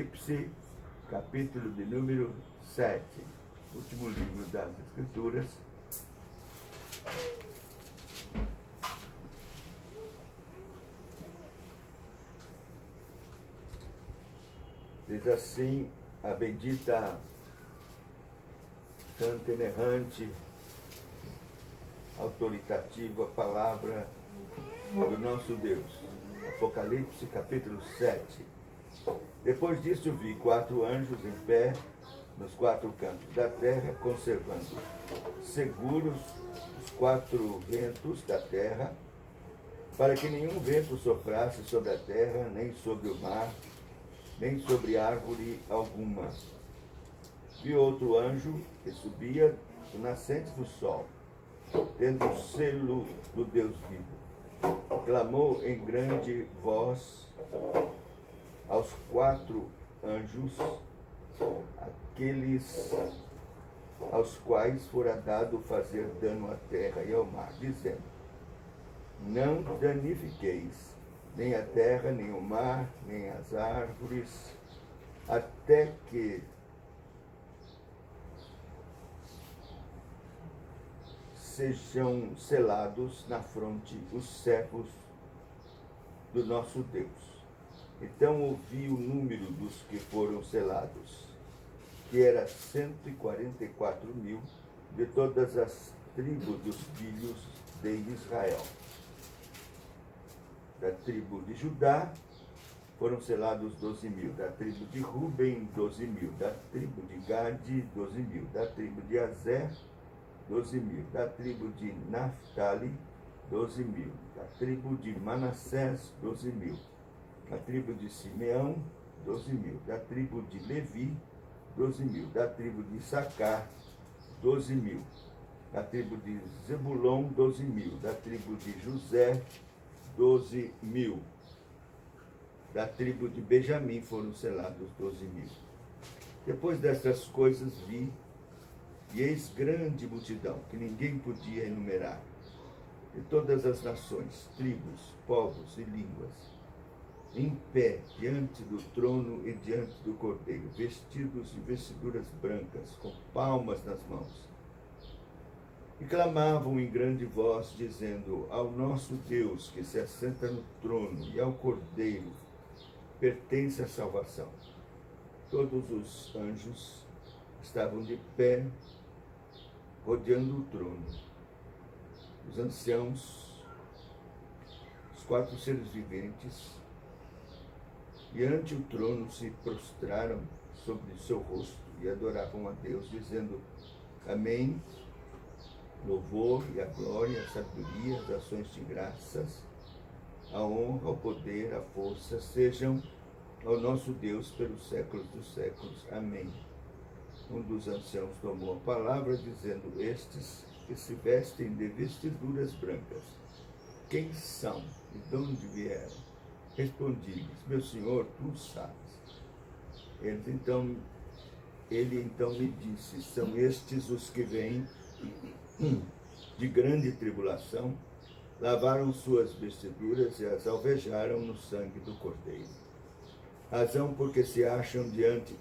Apocalipse, capítulo de número 7, último livro das Escrituras. Diz assim a bendita, santa, inerrante, autoritativa palavra do nosso Deus. Apocalipse, capítulo 7. Depois disso vi 4 anjos em pé nos 4 cantos da terra, conservando seguros os 4 ventos da terra, para que nenhum vento soprasse sobre a terra, nem sobre o mar, nem sobre árvore alguma. Vi outro anjo que subia do nascente do sol, tendo o selo do Deus vivo. Clamou em grande voz aos 4 anjos, aqueles aos quais fora dado fazer dano à terra e ao mar, dizendo: não danifiqueis nem a terra, nem o mar, nem as árvores, até que sejam selados na fronte os servos do nosso Deus. Então ouvi o número dos que foram selados, que era 144.000 de todas as tribos dos filhos de Israel. Da tribo de Judá foram selados 12.000, da tribo de Ruben 12.000, da tribo de Gade 12.000, da tribo de Azer 12.000, da tribo de Naftali 12.000, da tribo de Manassés 12.000, da tribo de Simeão 12.000, da tribo de Levi 12.000, da tribo de Issacar 12.000, da tribo de Zebulon 12.000, da tribo de José 12.000, da tribo de Benjamim foram selados 12.000. Depois dessas coisas vi, e eis grande multidão, que ninguém podia enumerar, de todas as nações, tribos, povos e línguas, em pé diante do trono e diante do Cordeiro, vestidos de vestiduras brancas, com palmas nas mãos. E clamavam em grande voz, dizendo: ao nosso Deus, que se assenta no trono, e ao Cordeiro pertence a salvação. Todos os anjos estavam de pé, rodeando o trono. Os anciãos, os 4 seres viventes, e ante o trono se prostraram sobre o seu rosto e adoravam a Deus, dizendo: amém. Louvor e a glória, a sabedoria, as ações de graças, a honra, o poder, a força, sejam ao nosso Deus pelos séculos dos séculos. Amém. Um dos anciãos tomou a palavra, dizendo: estes que se vestem de vestiduras brancas, quem são e de onde vieram? Respondi-lhes: meu Senhor, tu sabes. Ele então me disse: são estes os que vêm de grande tribulação, lavaram suas vestiduras e as alvejaram no sangue do Cordeiro. Razão porque se acham diante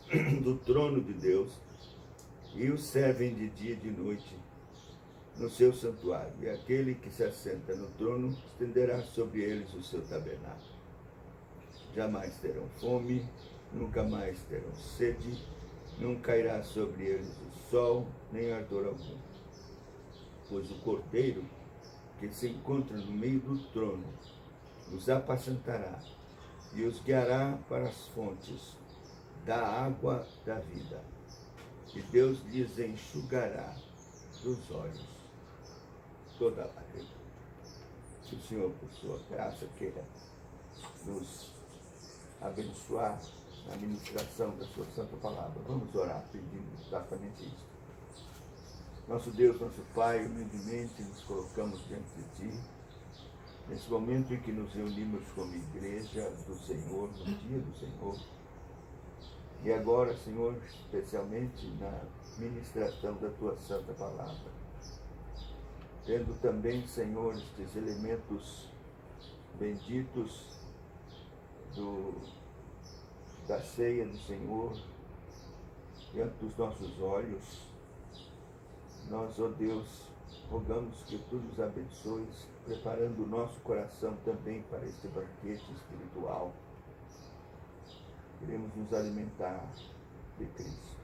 do trono de Deus e o servem de dia e de noite no seu santuário. E aquele que se assenta no trono estenderá sobre eles o seu tabernáculo. Jamais terão fome, nunca mais terão sede, não cairá sobre eles o sol, nem ardor algum. Pois o Cordeiro, que se encontra no meio do trono, os apacentará e os guiará para as fontes da água da vida. E Deus lhes enxugará dos olhos toda a lágrima. Que o Senhor, por sua graça, queira nos abençoar na ministração da sua santa palavra. Vamos orar pedindo exatamente isso. Nosso Deus, nosso Pai, humildemente nos colocamos diante de Ti, nesse momento em que nos reunimos como igreja do Senhor, no dia do Senhor. E agora, Senhor, especialmente na ministração da Tua santa palavra. Tendo também, Senhor, estes elementos benditos da ceia do Senhor diante dos nossos olhos, nós, ó Deus, rogamos que Tu nos abençoes, preparando o nosso coração também para este banquete espiritual. Queremos nos alimentar de Cristo.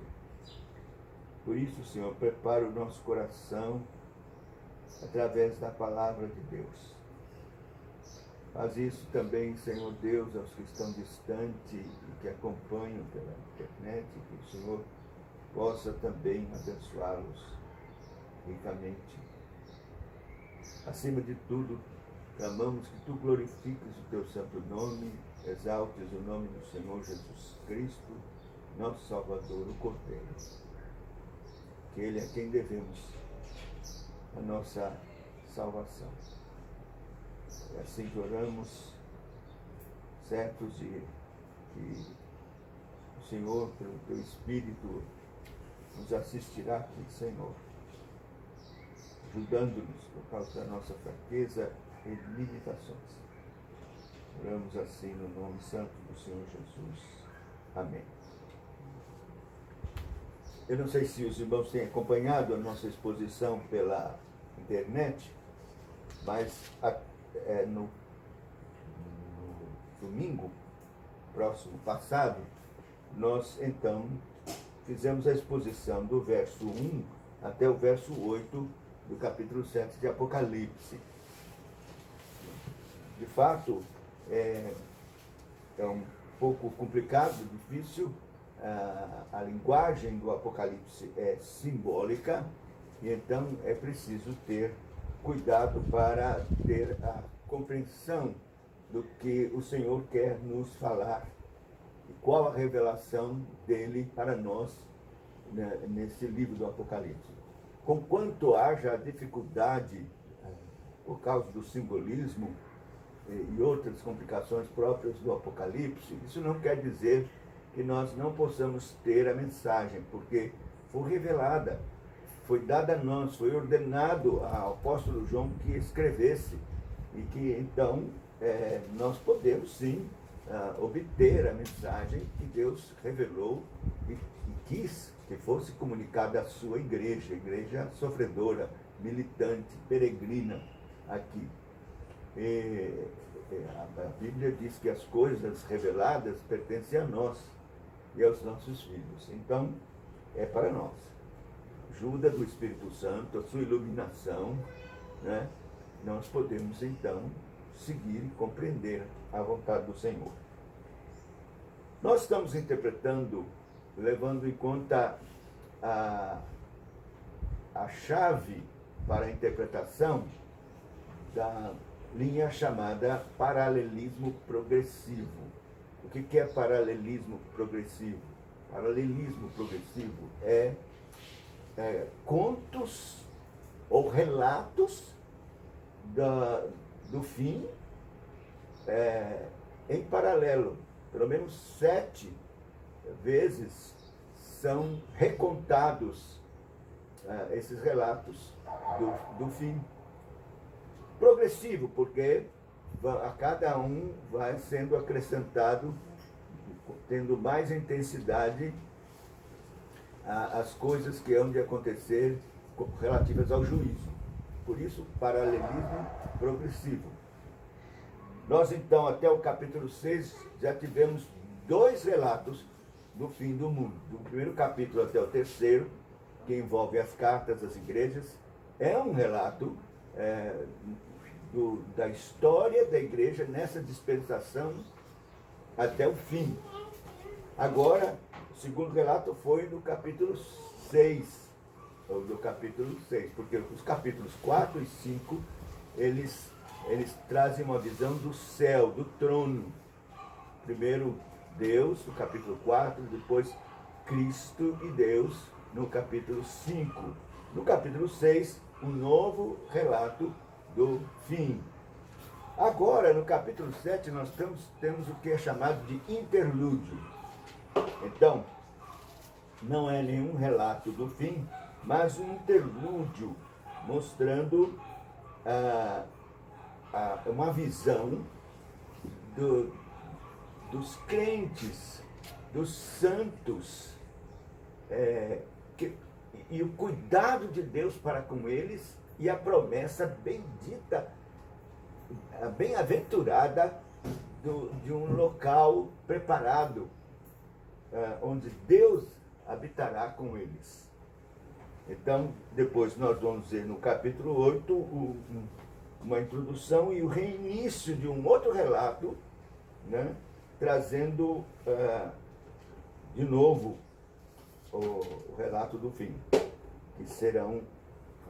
Por isso, Senhor, prepara o nosso coração através da palavra de Deus. Faz isso também, Senhor Deus, aos que estão distantes e que acompanham pela internet, que o Senhor possa também abençoá-los ricamente. Acima de tudo, clamamos que Tu glorifiques o Teu santo nome, exaltes o nome do Senhor Jesus Cristo, nosso Salvador, o Cordeiro. Que Ele é quem devemos a nossa salvação. E assim que oramos, certos de que o Senhor, pelo Teu Espírito, nos assistirá aqui, Senhor, ajudando-nos por causa da nossa fraqueza e limitações. Oramos assim no nome santo do Senhor Jesus. Amém. Eu não sei se os irmãos têm acompanhado a nossa exposição pela internet, mas no domingo próximo passado, nós então fizemos a exposição do verso 1 até o verso 8 do capítulo 7 de Apocalipse. De fato, é um pouco complicado, difícil. A linguagem do Apocalipse é simbólica, e então é preciso ter cuidado para ter a compreensão do que o Senhor quer nos falar e qual a revelação dele para nós, né, nesse livro do Apocalipse. Conquanto haja dificuldade por causa do simbolismo e outras complicações próprias do Apocalipse, isso não quer dizer que nós não possamos ter a mensagem, porque foi revelada, foi dada a nós, foi ordenado ao apóstolo João que escrevesse, e que então nós podemos sim obter a mensagem que Deus revelou e quis que fosse comunicada à sua igreja, igreja sofredora, militante, peregrina aqui. A Bíblia diz que as coisas reveladas pertencem a nós e aos nossos filhos. Então, é para nós. Ajuda do Espírito Santo, a sua iluminação, né? Nós podemos então seguir e compreender a vontade do Senhor. Nós estamos interpretando, levando em conta a chave para a interpretação da linha chamada paralelismo progressivo. O que é paralelismo progressivo? Paralelismo progressivo é contos ou relatos do fim em paralelo. Pelo menos 7 vezes são recontados esses relatos do fim. Progressivo, porque a cada um vai sendo acrescentado, tendo mais intensidade, as coisas que hão de acontecer relativas ao juízo. Por isso, paralelismo progressivo. Nós, então, até o capítulo 6, já tivemos 2 relatos do fim do mundo. Do primeiro capítulo até o terceiro, que envolve as cartas às igrejas, é um relato da história da igreja nessa dispensação até o fim. Agora, o segundo relato foi no capítulo 6, ou do capítulo 6, porque os capítulos 4 e 5, eles trazem uma visão do céu, do trono. Primeiro Deus, no capítulo 4, depois Cristo e Deus, no capítulo 5. No capítulo 6, um novo relato do fim. Agora, no capítulo 7, nós temos o que é chamado de interlúdio. Então, não é nenhum relato do fim, mas um interlúdio mostrando uma visão dos crentes dos santos, e o cuidado de Deus para com eles, e a promessa bendita, a bem-aventurada de um local preparado, onde Deus habitará com eles. Então, depois nós vamos ver no capítulo 8 uma introdução e o reinício de um outro relato, né, trazendo de novo o relato do fim, que serão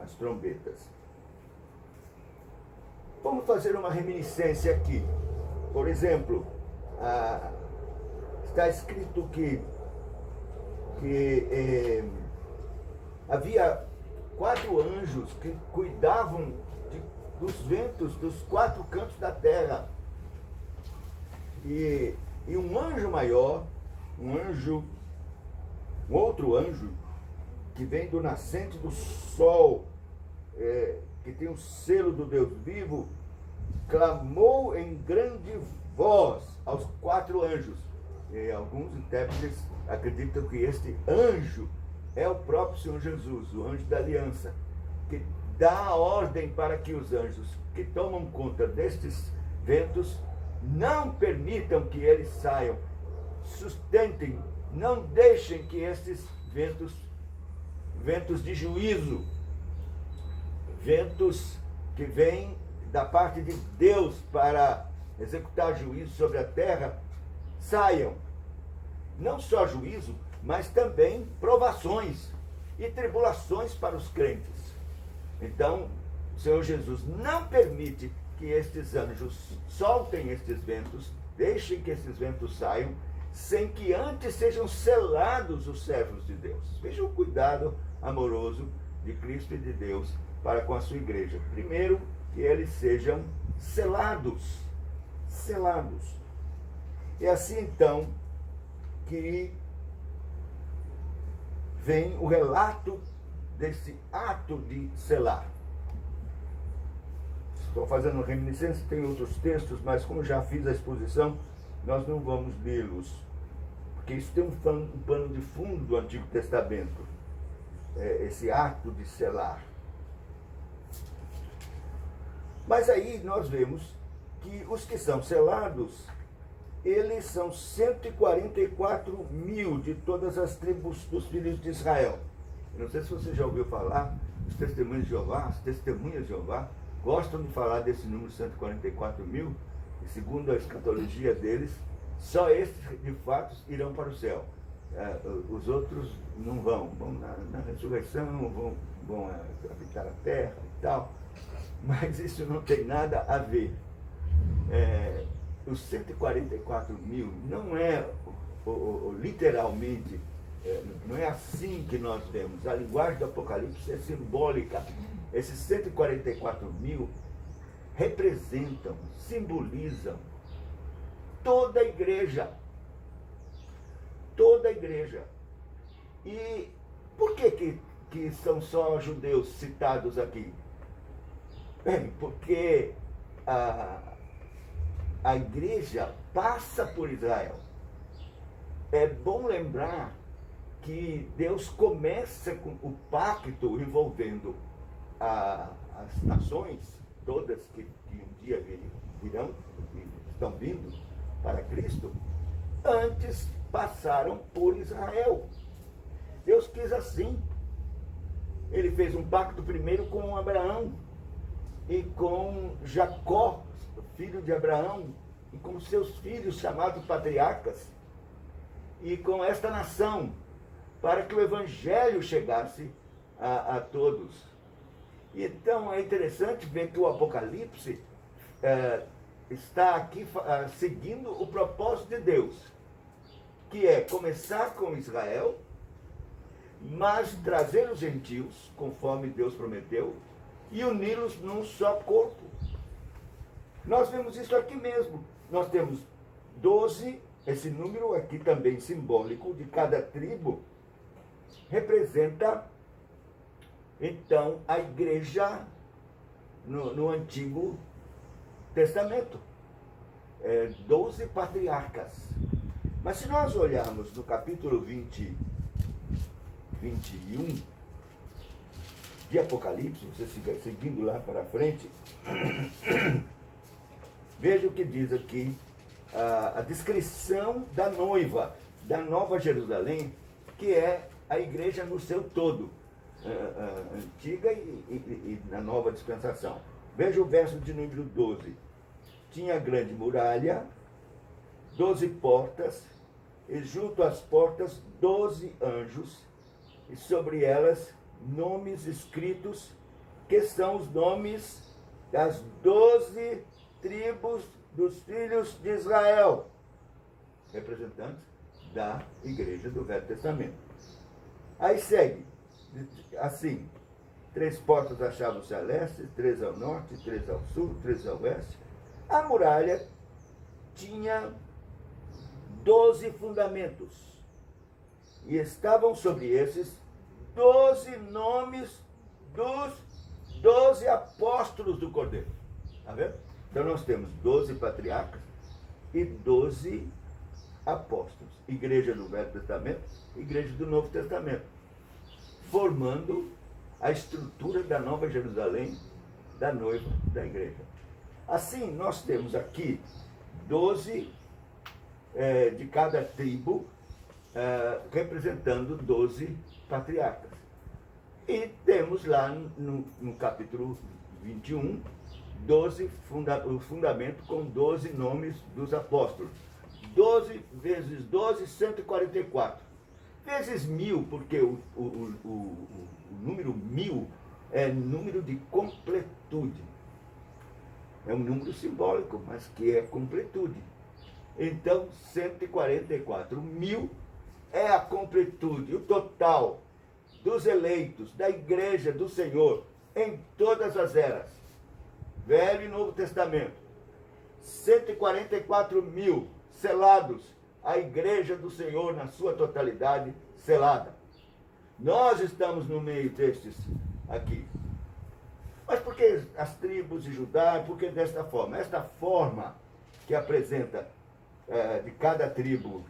as trombetas. Vamos fazer uma reminiscência aqui. Por exemplo, está escrito que havia 4 anjos que cuidavam dos ventos dos 4 cantos da terra. E um anjo maior, um outro anjo, que vem do nascente do sol, que tem o selo do Deus vivo, clamou em grande voz aos 4 anjos. E alguns intérpretes acreditam que este anjo é o próprio Senhor Jesus, o anjo da aliança, que dá a ordem para que os anjos que tomam conta destes ventos não permitam que eles saiam, sustentem, não deixem que estes ventos de juízo, ventos que vêm da parte de Deus para executar juízo sobre a terra, saiam. Não só juízo, mas também provações e tribulações para os crentes. Então, o Senhor Jesus não permite que estes anjos soltem estes ventos, deixem que esses ventos saiam, sem que antes sejam selados os servos de Deus. Veja o cuidado amoroso de Cristo e de Deus para com a sua igreja. Primeiro, que eles sejam selados. Selados. É assim, então, que vem o relato desse ato de selar. Estou fazendo reminiscência, tem outros textos, mas como já fiz a exposição, nós não vamos lê-los, porque isso tem um pano de fundo do Antigo Testamento, esse ato de selar. Mas aí nós vemos que os que são selados, eles são 144 mil de todas as tribos dos filhos de Israel. Eu não sei se você já ouviu falar, os testemunhos de Jeová, as testemunhas de Jeová, gostam de falar desse número 144 mil, e segundo a escatologia deles, só esses de fato irão para o céu. Os outros não vão na ressurreição, vão habitar a terra e tal, mas isso não tem nada a ver. Os 144 mil não é literalmente, não é assim que nós vemos. A linguagem do Apocalipse é simbólica. Esses 144 mil representam, simbolizam toda a igreja. Toda a igreja. E por que são só judeus citados aqui? Bem, porque a igreja passa por Israel. É bom lembrar que Deus começa com o pacto envolvendo as nações, todas que um dia virão, e estão vindo para Cristo, antes passaram por Israel. Deus quis assim. Ele fez um pacto primeiro com Abraão e com Jacó, filho de Abraão, e com seus filhos chamados patriarcas, e com esta nação, para que o evangelho chegasse a todos. E então é interessante ver que o Apocalipse está aqui seguindo o propósito de Deus, que é começar com Israel, mas trazer os gentios, conforme Deus prometeu, e uni-los num só corpo. Nós vemos isso aqui mesmo. Nós temos 12, esse número aqui também simbólico, de cada tribo, representa, então, a igreja no Antigo Testamento. 12 patriarcas. Mas se nós olharmos no capítulo 21 de Apocalipse, você seguindo lá para frente, veja o que diz aqui, a descrição da noiva, da Nova Jerusalém, que é a igreja no seu todo, antiga e na nova dispensação. Veja o verso de número 12. Tinha grande muralha, 12 portas, e junto às portas 12 anjos, e sobre elas nomes escritos, que são os nomes das 12 tribos dos filhos de Israel, representantes da igreja do Velho Testamento. Aí segue, assim, 3 portas achavam-se a leste, 3 ao norte, 3 ao sul, 3 ao oeste. A muralha tinha 12 fundamentos, e estavam sobre esses 12 nomes dos 12 apóstolos do Cordeiro. Está vendo? Então nós temos 12 patriarcas e 12 apóstolos. Igreja do Velho Testamento, igreja do Novo Testamento, formando a estrutura da Nova Jerusalém, da noiva da igreja. Assim, nós temos aqui 12 de cada tribo, representando 12 patriarcas. E temos lá no capítulo 21, o fundamento com 12 nomes dos apóstolos. 12 vezes 12, 144. Vezes 1000, porque o número 1000 é número de completude. É um número simbólico, mas que é completude. Então, 144. 1000 é a completude, o total dos eleitos, da igreja do Senhor, em todas as eras. Velho e Novo Testamento. 144.000 selados, a igreja do Senhor na sua totalidade selada. Nós estamos no meio destes aqui. Mas por que as tribos de Judá? Por que desta forma? Esta forma que apresenta de cada tribo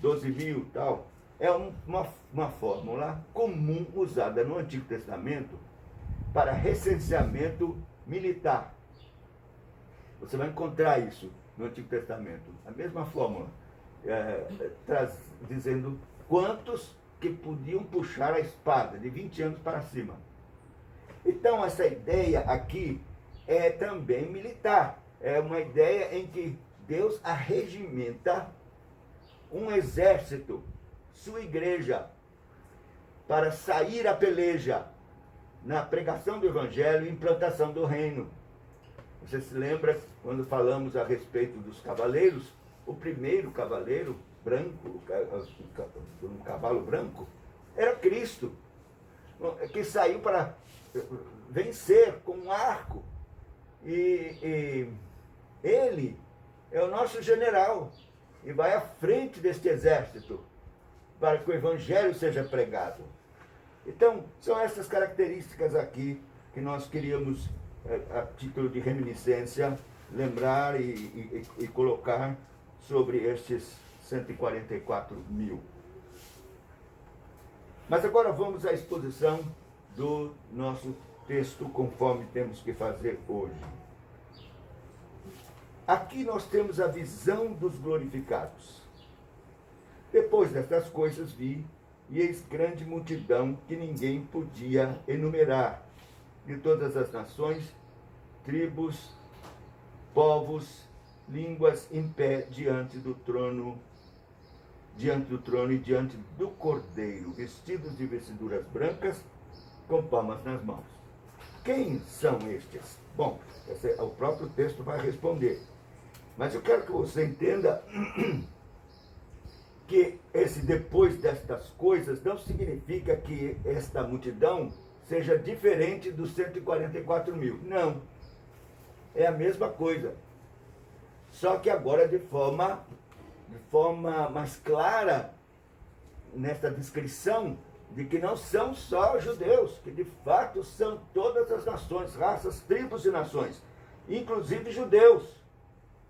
12.000 e tal, é uma fórmula comum usada no Antigo Testamento para recenseamento militar. Você vai encontrar isso no Antigo Testamento. A mesma fórmula, dizendo quantos que podiam puxar a espada, de 20 anos para cima. Então, essa ideia aqui é também militar. É uma ideia em que Deus arregimenta um exército, sua igreja, para sair à peleja na pregação do Evangelho e implantação do reino. Você se lembra quando falamos a respeito dos cavaleiros? O primeiro cavaleiro branco, um cavalo branco, era Cristo, que saiu para vencer com um arco. E ele é o nosso general e vai à frente deste exército para que o Evangelho seja pregado. Então, são essas características aqui que nós queríamos, a título de reminiscência, lembrar e colocar sobre estes 144.000. Mas agora vamos à exposição do nosso texto, conforme temos que fazer hoje. Aqui nós temos a visão dos glorificados. Depois destas coisas vi, e eis grande multidão que ninguém podia enumerar, de todas as nações, tribos, povos, línguas, em pé diante do trono e diante do Cordeiro, vestidos de vestiduras brancas, com palmas nas mãos. Quem são estes? Bom, o próprio texto vai responder. Mas eu quero que você entenda que esse depois destas coisas não significa que esta multidão seja diferente dos 144.000. Não. É a mesma coisa. Só que agora de forma mais clara, nesta descrição de que não são só judeus, que de fato são todas as nações, raças, tribos e nações, inclusive judeus,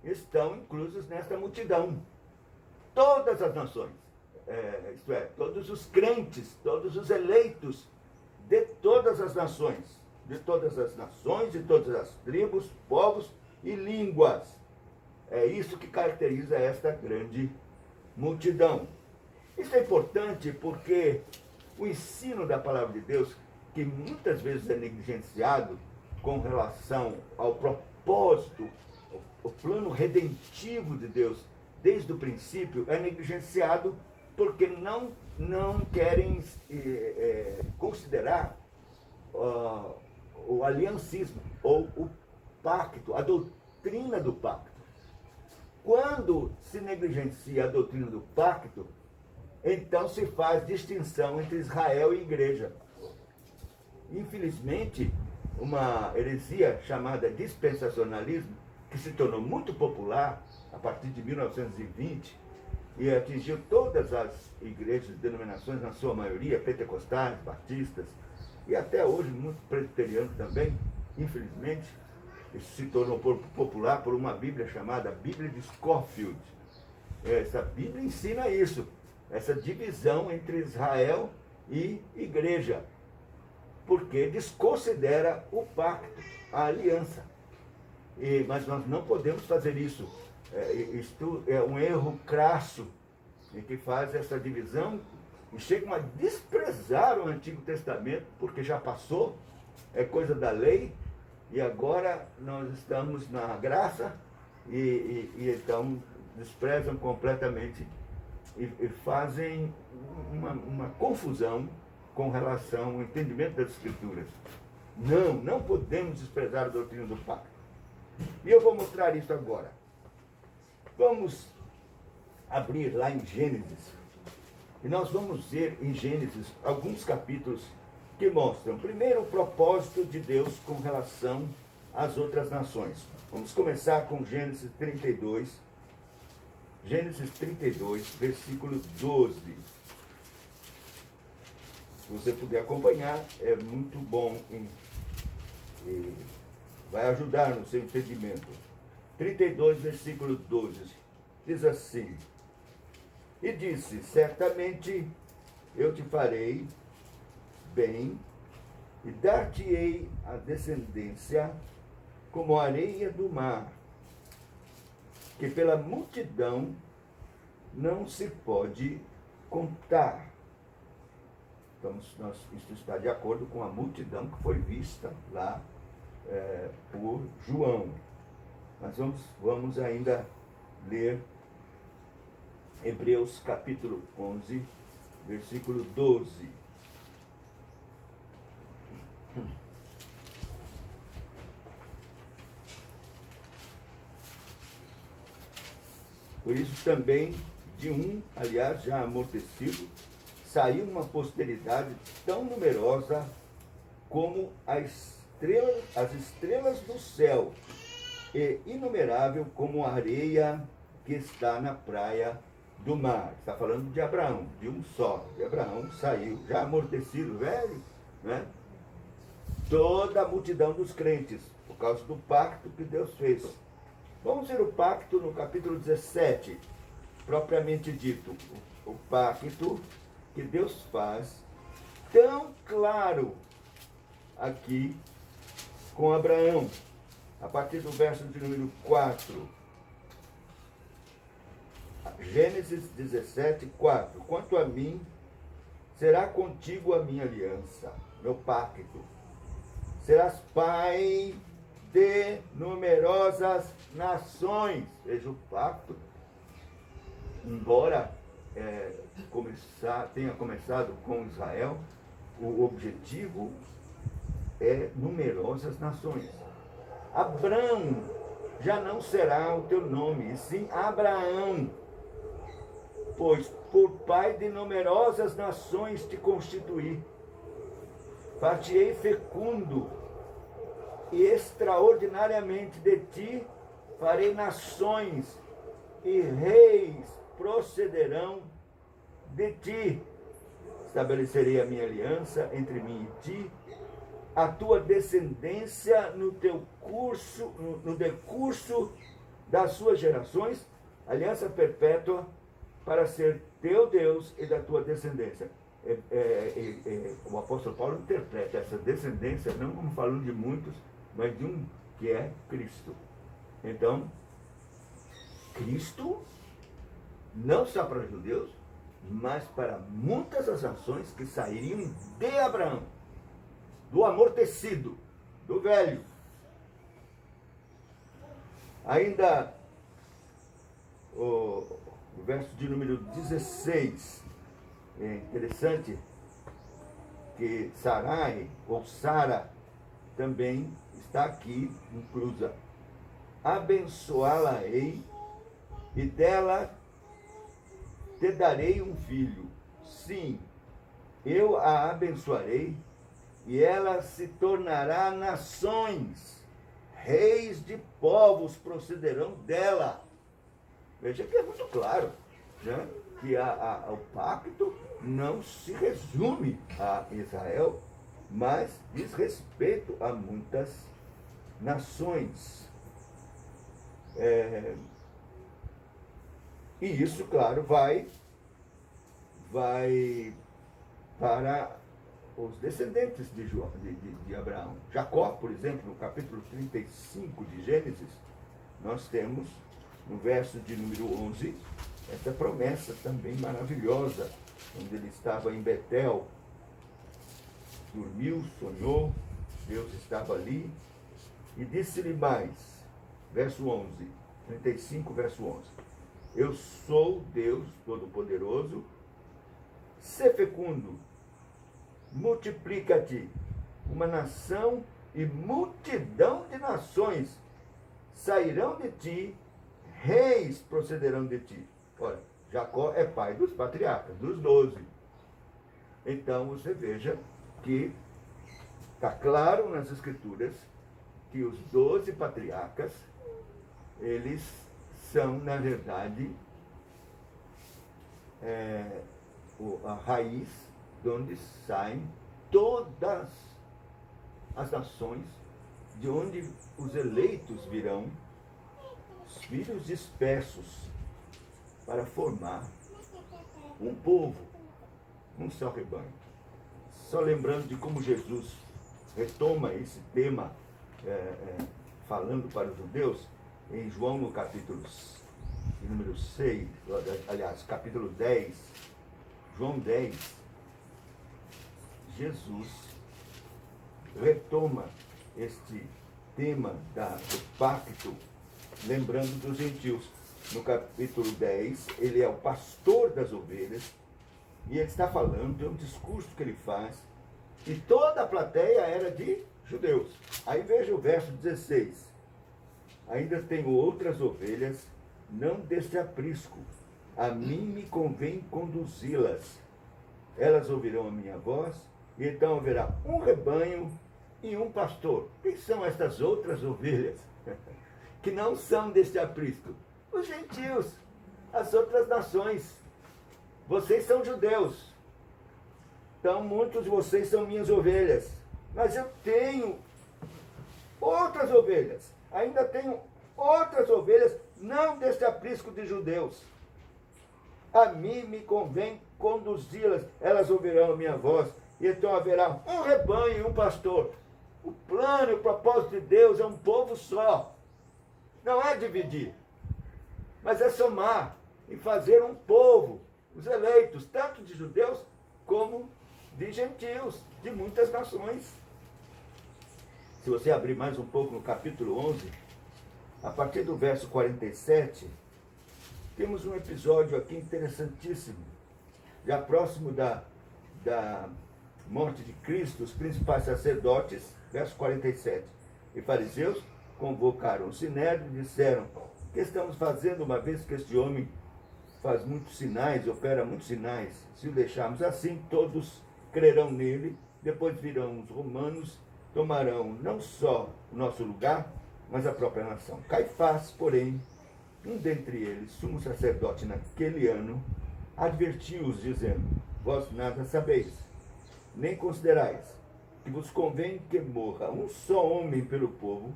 estão inclusos nesta multidão. todas as nações, isto é, todos os crentes, todos os eleitos de todas as nações, de todas as tribos, povos e línguas. É isso que caracteriza esta grande multidão. Isso é importante porque o ensino da palavra de Deus, que muitas vezes é negligenciado com relação ao propósito, o plano redentivo de Deus desde o princípio, é negligenciado porque não querem considerar o aliancismo ou o pacto, a doutrina do pacto. Quando se negligencia a doutrina do pacto, então se faz distinção entre Israel e igreja. Infelizmente, uma heresia chamada dispensacionalismo, que se tornou muito popular a partir de 1920 e atingiu todas as igrejas, denominações, na sua maioria, pentecostais, batistas, e até hoje muito presbiterianos também, infelizmente. Isso se tornou popular por uma Bíblia chamada Bíblia de Scofield. Essa Bíblia ensina isso, essa divisão entre Israel e igreja, porque desconsidera o pacto, a aliança. Mas nós não podemos fazer isso. Isto é um erro crasso em que faz essa divisão e chegam a desprezar o Antigo Testamento, porque já passou, é coisa da lei, e agora nós estamos na graça, e então desprezam completamente e fazem uma confusão com relação ao entendimento das Escrituras. Não podemos desprezar a doutrina do pacto. E eu vou mostrar isso agora. Vamos abrir lá em Gênesis, e nós vamos ver em Gênesis alguns capítulos que mostram, primeiro, o propósito de Deus com relação às outras nações. Vamos começar com Gênesis 32, versículo 12. Se você puder acompanhar, é muito bom e vai ajudar no seu entendimento. 32, versículo 12, diz assim: e disse, certamente eu te farei bem, e dar-te-ei a descendência como a areia do mar, que pela multidão não se pode contar. Então, isso está de acordo com a multidão que foi vista lá por João. Mas vamos ainda ler Hebreus capítulo 11, versículo 12. Por isso também, de um, aliás, já amortecido, saiu uma posteridade tão numerosa como as estrelas do céu, e inumerável como a areia que está na praia do mar. Está falando de Abraão, de um só. De Abraão saiu, já amortecido, velho, né? Toda a multidão dos crentes, por causa do pacto que Deus fez. Vamos ver o pacto no capítulo 17, propriamente dito. O pacto que Deus faz tão claro aqui com Abraão, a partir do verso de número 4. Gênesis 17, 4. Quanto a mim, será contigo a minha aliança, meu pacto. Serás pai de numerosas nações. Veja o pacto. Embora tenha começado com Israel, o objetivo é numerosas nações. Abrão já não será o teu nome, e sim Abraão, pois por pai de numerosas nações te constituí. Far-te-ei fecundo, e extraordinariamente de ti farei nações, e reis procederão de ti. Estabelecerei a minha aliança entre mim e ti, a tua descendência no decurso das suas gerações, aliança perpétua para ser teu Deus e da tua descendência. O apóstolo Paulo interpreta essa descendência não como falando de muitos, mas de um que é Cristo. Então, Cristo não só para os judeus, mas para muitas das nações que sairiam de Abraão, do amortecido, do velho. Ainda o verso de número 16, é interessante que Sarai, ou Sara, também está aqui inclusa. Abençoá-la-ei e dela te darei um filho. Sim, eu a abençoarei e ela se tornará nações. Reis de povos procederão dela. Veja que é muito claro, né? Que o pacto não se resume a Israel, mas diz respeito a muitas nações. E isso, claro, vai para os descendentes de Abraão. Jacó, por exemplo, no capítulo 35 de Gênesis, nós temos, no verso de número 11, essa promessa também maravilhosa, onde ele estava em Betel, dormiu, sonhou, Deus estava ali, e disse-lhe mais, verso 11, 35, verso 11, eu sou Deus Todo-Poderoso, sê fecundo, multiplica-te, uma nação e multidão de nações sairão de ti, reis procederão de ti. Ora, Jacó é pai dos patriarcas, dos 12. Então você veja que está claro nas Escrituras que os 12 patriarcas, eles são, na verdade, a raiz de onde saem todas as nações, de onde os eleitos virão, os filhos dispersos, para formar um povo, um só rebanho. Só lembrando de como Jesus retoma esse tema, falando para os judeus, em João no capítulo número 6, aliás, capítulo 10, João 10, Jesus retoma este tema do pacto, lembrando dos gentios. No capítulo 10, ele é o pastor das ovelhas, e ele está falando, é um discurso que ele faz, e toda a plateia era de judeus. Aí veja o verso 16. Ainda tenho outras ovelhas, não deste aprisco. A mim me convém conduzi-las. Elas ouvirão a minha voz, e então haverá um rebanho e um pastor. Quem são estas outras ovelhas? Que não são deste aprisco? Os gentios, as outras nações. Vocês são judeus. Então muitos de vocês são minhas ovelhas. Mas eu tenho outras ovelhas. Ainda tenho outras ovelhas, não deste aprisco de judeus. A mim me convém conduzi-las, elas ouvirão a minha voz, e então haverá um rebanho e um pastor. O plano e o propósito de Deus é um povo só. Não é dividir, mas é somar e fazer um povo, os eleitos, tanto de judeus como de gentios, de muitas nações. Se você abrir mais um pouco no capítulo 11, a partir do verso 47, temos um episódio aqui interessantíssimo. Já próximo da morte de Cristo, os principais sacerdotes, verso 47, e fariseus convocaram o sinédrio e disseram: o que estamos fazendo, uma vez que este homem faz muitos sinais, opera muitos sinais? Se o deixarmos assim, todos crerão nele, depois virão os romanos, tomarão não só o nosso lugar, mas a própria nação. Caifás, porém, um dentre eles, sumo sacerdote naquele ano, advertiu-os, dizendo: vós nada sabeis, nem considerais que vos convém que morra um só homem pelo povo,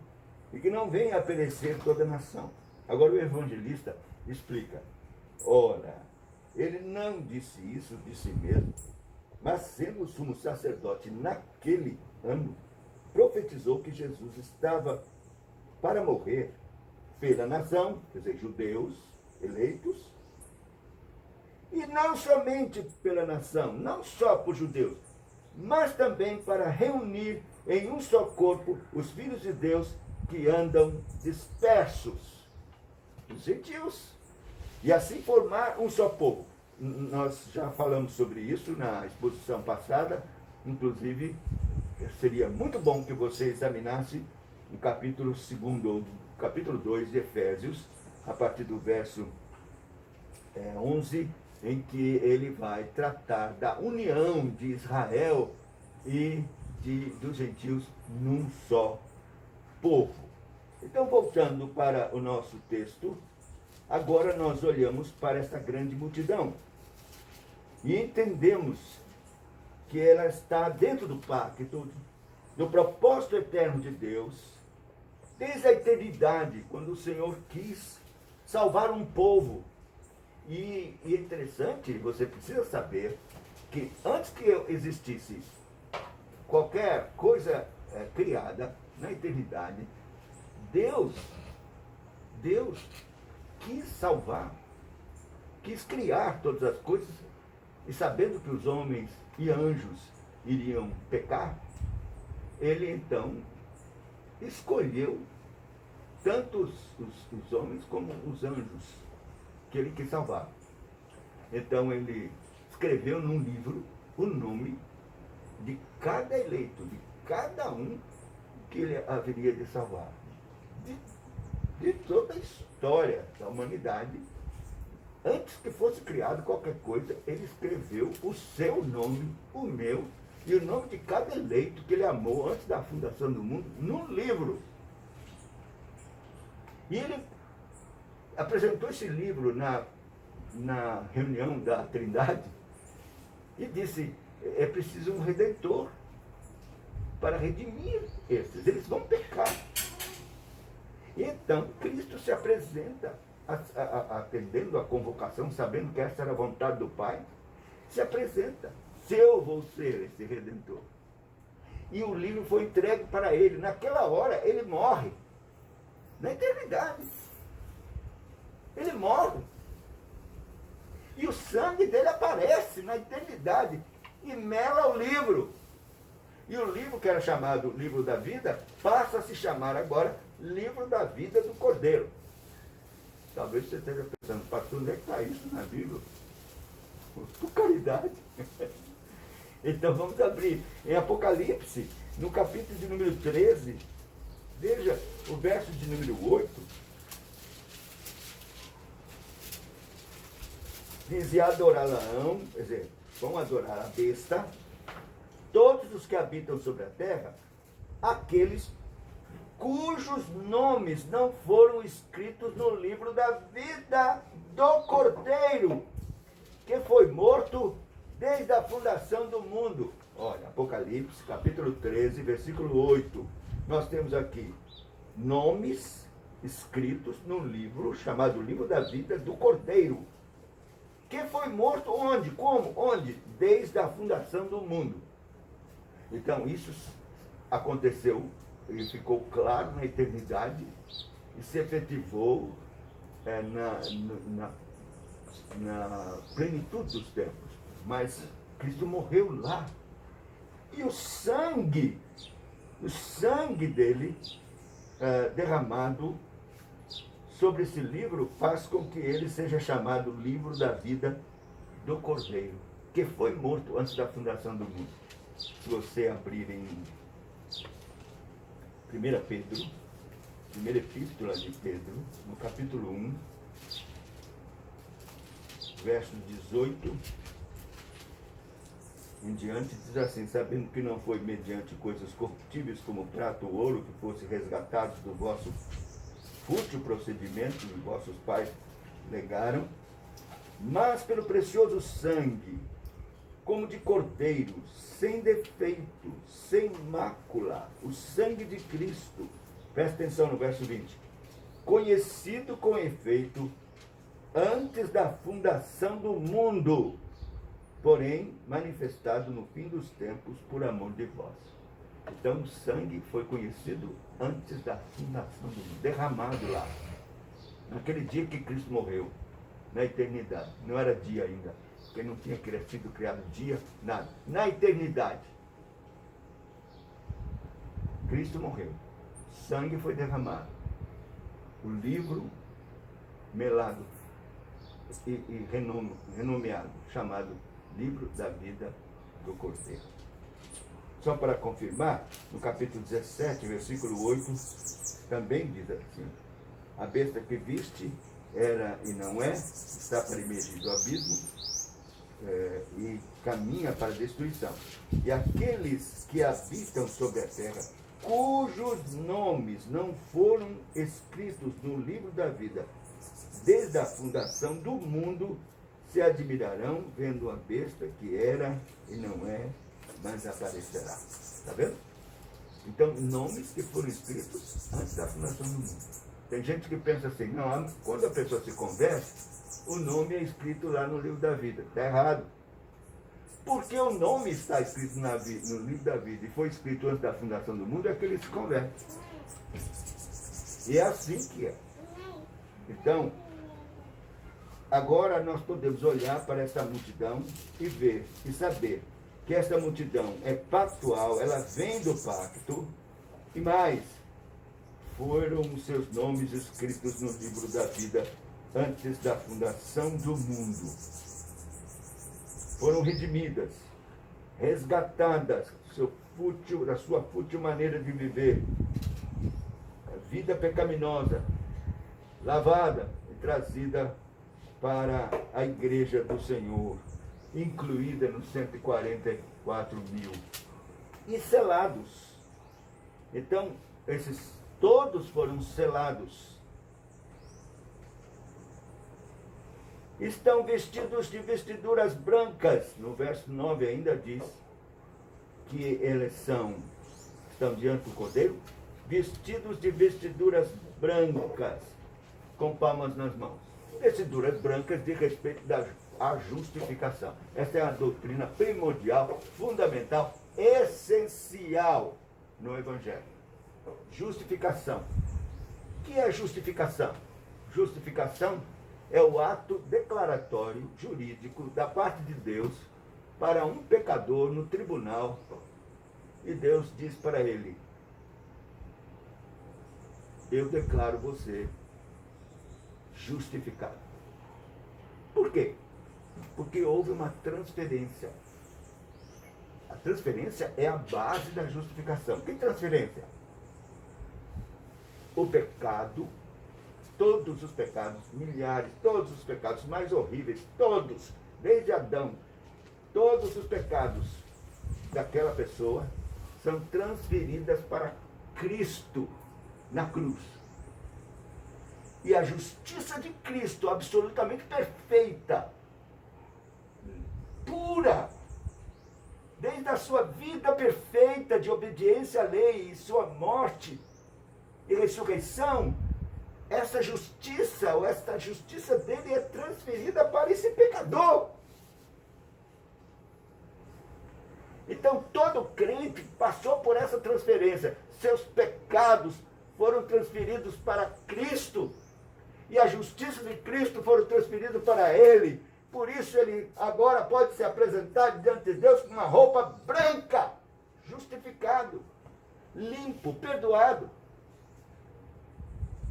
e que não venha a perecer toda a nação. Agora o evangelista explica: ora, ele não disse isso de si mesmo, mas sendo sumo sacerdote naquele ano, profetizou que Jesus estava para morrer pela nação, quer dizer, judeus eleitos, e não somente pela nação, não só por judeus, mas também para reunir em um só corpo os filhos de Deus que andam dispersos, os gentios, e assim formar um só povo. Nós já falamos sobre isso na exposição passada, inclusive seria muito bom que você examinasse o capítulo 2 ou capítulo 2 de Efésios, a partir do verso 11, em que ele vai tratar da união de Israel e dos gentios num só povo. Então, voltando para o nosso texto, agora nós olhamos para essa grande multidão e entendemos que ela está dentro do pacto, do propósito eterno de Deus, desde a eternidade, quando o Senhor quis salvar um povo. E é interessante, você precisa saber, que antes que existisse qualquer coisa criada na eternidade, Deus quis salvar, quis criar todas as coisas, e sabendo que os homens e anjos iriam pecar, ele então escolheu tanto os homens como os anjos que ele quis salvar. Então ele escreveu num livro o nome de cada eleito, de cada um que ele haveria de salvar. De toda a história da humanidade, antes que fosse criado qualquer coisa, ele escreveu o seu nome, o meu, e o nome de cada eleito que ele amou antes da fundação do mundo, num livro. E ele apresentou esse livro na reunião da Trindade e disse: é preciso um redentor para redimir esses, eles vão pecar. E então Cristo se apresenta, atendendo a convocação, sabendo que essa era a vontade do Pai, se apresenta: se eu vou ser esse redentor. E o livro foi entregue para ele. Naquela hora ele morre, na eternidade. Ele morre. E o sangue dele aparece na eternidade e mela o livro. E o livro, que era chamado Livro da Vida, passa a se chamar agora Livro da Vida do Cordeiro. Talvez você esteja pensando: pastor, onde é que está isso na Bíblia? Por caridade. Então vamos abrir em Apocalipse, no capítulo de número 13, veja o verso de número 8. Diz: e adorá-la-ão, quer dizer, vão adorar a besta, todos os que habitam sobre a terra, aqueles cujos nomes não foram escritos no livro da vida do Cordeiro, que foi morto desde a fundação do mundo. Olha, Apocalipse, capítulo 13, versículo 8. Nós temos aqui nomes escritos num livro chamado Livro da Vida do Cordeiro, que foi morto onde? Como? Onde? Desde a fundação do mundo. Então isso aconteceu e ficou claro na eternidade e se efetivou na plenitude dos tempos. Mas Cristo morreu lá. E o sangue dele derramado sobre esse livro faz com que ele seja chamado Livro da Vida do Cordeiro, que foi morto antes da fundação do mundo. Se você abrir em 1 Pedro, primeira epístola de Pedro, no capítulo 1, verso 18 em diante, diz assim: sabendo que não foi mediante coisas corruptíveis como prata ou ouro que fosse resgatados do vosso fútil procedimento que vossos pais legaram, mas pelo precioso sangue, como de cordeiro, sem defeito, sem mácula, o sangue de Cristo. Presta atenção no verso 20. Conhecido com efeito antes da fundação do mundo, porém manifestado no fim dos tempos por amor de vós. Então o sangue foi conhecido antes da fundação do mundo, derramado lá, naquele dia que Cristo morreu, na eternidade. Não era dia ainda, porque não tinha sido criado dia, nada. Na eternidade, Cristo morreu, sangue foi derramado, o livro melado e renomeado, chamado Livro da Vida do Cordeiro. Só para confirmar, no capítulo 17, versículo 8, também diz assim: a besta que viste era e não é, está para emergir do abismo e caminha para a destruição. E aqueles que habitam sobre a terra, cujos nomes não foram escritos no livro da vida, desde a fundação do mundo, se admirarão vendo a besta que era e não é, mas aparecerá. Está vendo? Então, nomes que foram escritos antes da fundação do mundo. Tem gente que pensa assim, não, quando a pessoa se converte, o nome é escrito lá no livro da vida. Está errado. Porque o nome está escrito no livro da vida e foi escrito antes da fundação do mundo, é que ele se converte. E é assim que é. Então, agora nós podemos olhar para essa multidão e ver, e saber que essa multidão é pactual, ela vem do pacto, e mais, foram os seus nomes escritos no livro da vida antes da fundação do mundo. Foram redimidas, resgatadas da sua fútil maneira de viver, a vida pecaminosa, lavada e trazida para a igreja do Senhor, incluída nos 144 mil, e selados. Então, esses todos foram selados. Estão vestidos de vestiduras brancas. No verso 9 ainda diz que eles estão diante do Cordeiro, vestidos de vestiduras brancas, com palmas nas mãos. Vestiduras brancas de respeito à justificação. Essa é a doutrina primordial, fundamental, essencial no Evangelho. Justificação. O que é justificação? Justificação é o ato declaratório, jurídico, da parte de Deus para um pecador no tribunal. E Deus diz para ele: eu declaro você justificado. Por quê? Porque houve uma transferência. A transferência é a base da justificação. Que transferência? O pecado, todos os pecados, milhares, todos os pecados mais horríveis, todos, desde Adão, todos os pecados daquela pessoa são transferidas para Cristo na cruz. E a justiça de Cristo, absolutamente perfeita, pura, desde a sua vida perfeita de obediência à lei e sua morte e ressurreição, essa justiça dele é transferida para esse pecador. Então todo crente passou por essa transferência. Seus pecados foram transferidos para Cristo e a justiça de Cristo foram transferidos para ele. Por isso ele agora pode se apresentar diante de Deus com uma roupa branca, justificado, limpo, perdoado,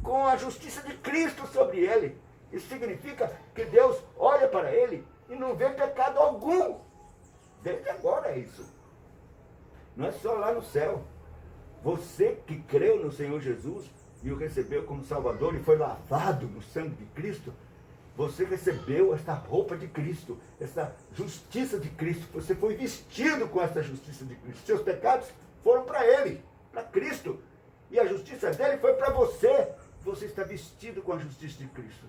com a justiça de Cristo sobre ele. Isso significa que Deus olha para ele e não vê pecado algum. Desde agora é isso. Não é só lá no céu. Você que creu no Senhor Jesus e o recebeu como Salvador e foi lavado no sangue de Cristo, você recebeu esta roupa de Cristo, essa justiça de Cristo. Você foi vestido com essa justiça de Cristo. Seus pecados foram para ele, para Cristo. E a justiça dele foi para você. Você está vestido com a justiça de Cristo.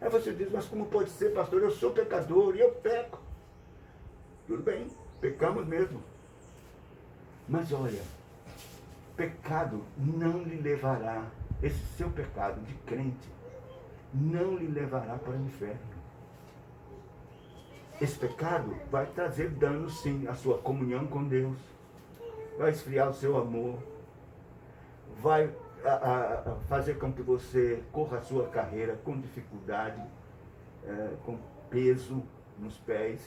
Aí você diz, mas como pode ser, pastor? Eu sou pecador e eu peco. Tudo bem, pecamos mesmo. Mas olha, pecado não lhe levará, esse seu pecado de crente, não lhe levará para o inferno. Esse pecado vai trazer dano, sim, à sua comunhão com Deus, vai esfriar o seu amor, vai fazer com que você corra a sua carreira com dificuldade, com peso nos pés,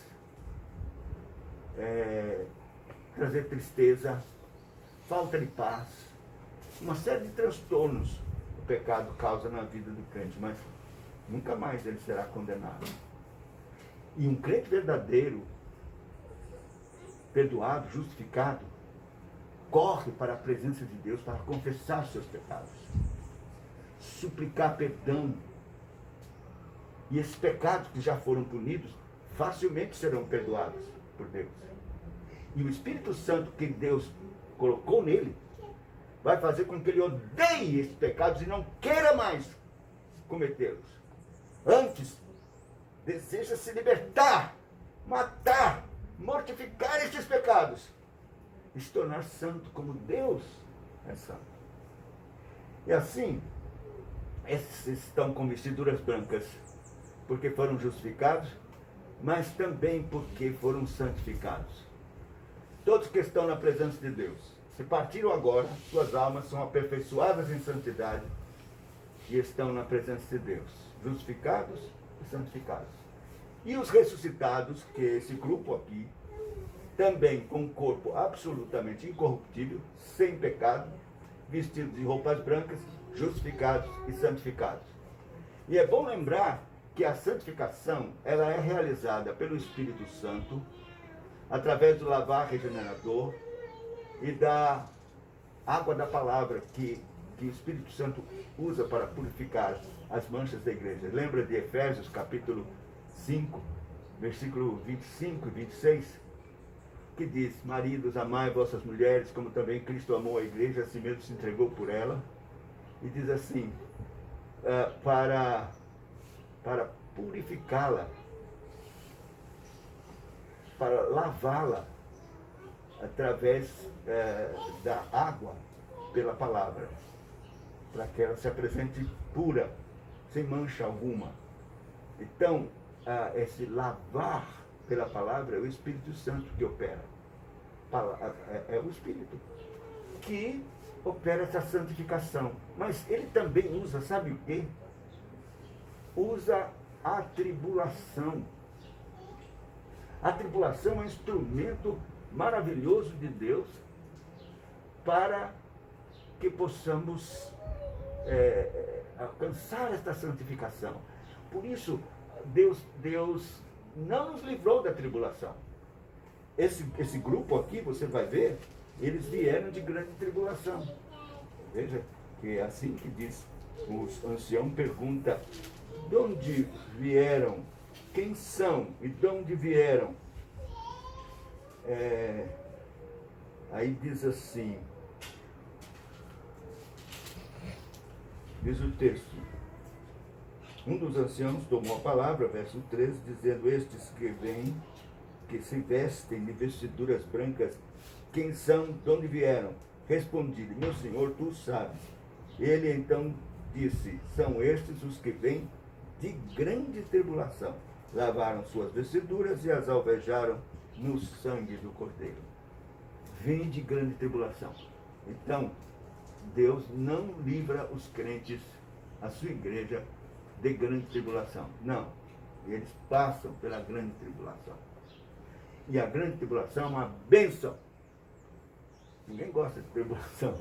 trazer tristeza, falta de paz, uma série de transtornos o pecado causa na vida do crente, mas nunca mais ele será condenado. E um crente verdadeiro, perdoado, justificado, corre para a presença de Deus para confessar seus pecados, suplicar perdão. E esses pecados que já foram punidos, facilmente serão perdoados por Deus. E o Espírito Santo que Deus colocou nele, vai fazer com que ele odeie esses pecados e não queira mais cometê-los. Antes, deseja se libertar, matar, mortificar esses pecados e se tornar santo como Deus é santo. E assim, esses estão com vestiduras brancas porque foram justificados, mas também porque foram santificados. Todos que estão na presença de Deus, se partiram agora, suas almas são aperfeiçoadas em santidade e estão na presença de Deus, justificados e santificados. E os ressuscitados, que é esse grupo aqui, também com um corpo absolutamente incorruptível, sem pecado, vestidos de roupas brancas, justificados e santificados. E é bom lembrar que a santificação, ela é realizada pelo Espírito Santo, através do lavar regenerador e da água da palavra que o Espírito Santo usa para purificar as manchas da igreja. Lembra de Efésios capítulo 5, versículo 25 e 26, que diz: maridos, amai vossas mulheres, como também Cristo amou a igreja, assim mesmo se entregou por ela. E diz assim, para purificá-la, para lavá-la através da água pela palavra, para que ela se apresente pura, sem mancha alguma. Então, esse lavar pela palavra é o Espírito Santo que opera. É o Espírito que opera essa santificação. Mas ele também usa, sabe o quê? Usa a tribulação. A tribulação é um instrumento maravilhoso de Deus para que possamos alcançar esta santificação. Por isso, Deus não nos livrou da tribulação. Esse grupo aqui, você vai ver, eles vieram de grande tribulação. Veja, que é assim que diz, o ancião pergunta: de onde vieram? Quem são e de onde vieram? Aí diz assim, diz o texto: um dos anciãos tomou a palavra, verso 13, dizendo: estes que vêm, que se vestem de vestiduras brancas, quem são, de onde vieram? Respondi-lhe: meu senhor, tu sabes. Ele então disse: são estes os que vêm de grande tribulação. Lavaram suas vestiduras e as alvejaram no sangue do Cordeiro. Vem de grande tribulação. Então, Deus não livra os crentes, a sua igreja, de grande tribulação. Não. Eles passam pela grande tribulação. E a grande tribulação é uma bênção. Ninguém gosta de tribulação,